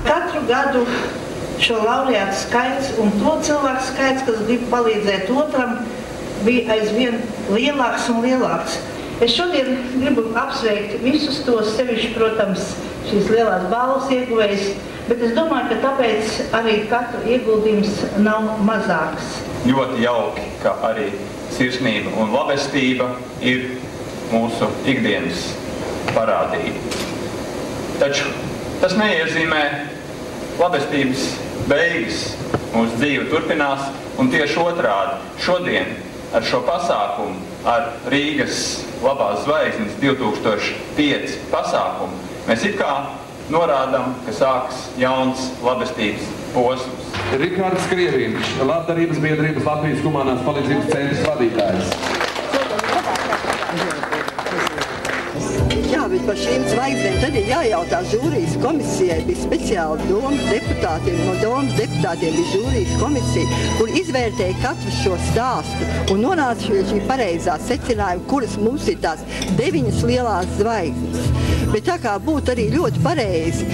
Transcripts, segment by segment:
Katru gadu šo laureātu skaits un to cilvēku skaits, kas grib palīdzēt otram, bija aizvien lielāks un lielāks. Es šodien gribu apsveikt visus tos, sevišķi, protams, šīs lielās balvas ieguvējus, bet es domāju, ka tāpēc arī katru ieguldījums nav mazāks. Ļoti jauki, ka arī sirsnība un labestība ir mūsu ikdienas parādība. Taču tas neiezīmē labestības beigas. Mūsu dzīve turpinās, un tieši otrādi šodien ar šo pasākumu, ar Rīgas labās zvaigznes 2005 pasākumu, mēs it kā norādām, ka sāks jauns labestības posms. Rikārds Krieviņš, Labdarības biedrības Latvijas humanās palīdzības centrs vadītājs. Jā, bet par šīm zvaigznēm tad ir jājautā žūrijas komisijai, bija speciāli domas deputātiem, no domas deputātiem bija žūrijas komisija, kur izvērtēja katru šo stāstu un nonāca pie šī pareizā secinājuma, kuras mums ir tās 9 lielās zvaigznes. Bet tā kā būtu arī ļoti pareizi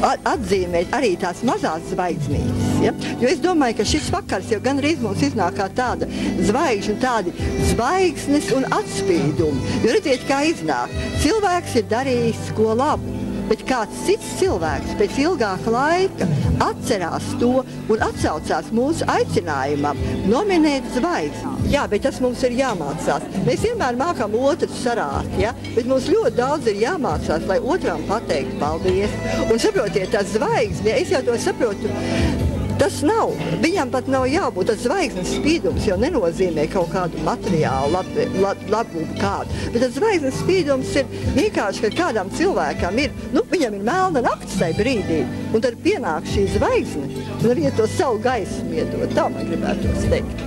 atzīmēt arī tās mazās zvaigznītes. Ja? Jo es domāju, ka šis vakars jau gandrīz mums iznāk kā tāda zvaigžņu, tādi zvaigznes un atspīdumi. Jo redziet, kā iznāk. Cilvēks ir darījis ko labu, bet kāds cits cilvēks pēc ilgāka laika atcerās to un atsaucās mūsu aicinājumam nominēt zvaigzni. Jā, bet tas mums ir jāmācās. Mēs vienmēr mākam otru sarāt, ja? Bet mums ļoti daudz ir jāmācās, lai otram pateikt paldies. Un saprotiet, tā zvaigzne, es jau to saprotu, tas nav. Viņam pat nav jābūt. Tas zvaigznes spīdums jau nenozīmē kaut kādu materiālu labumu kādu. Bet tas zvaigznes spīdums ir vienkārši, ka kādam cilvēkam ir, viņam ir melna nakts tajā brīdī. Un tad pienāk šī zvaigzne un arī to savu gaismu iedod. Tā man gribētos teikt.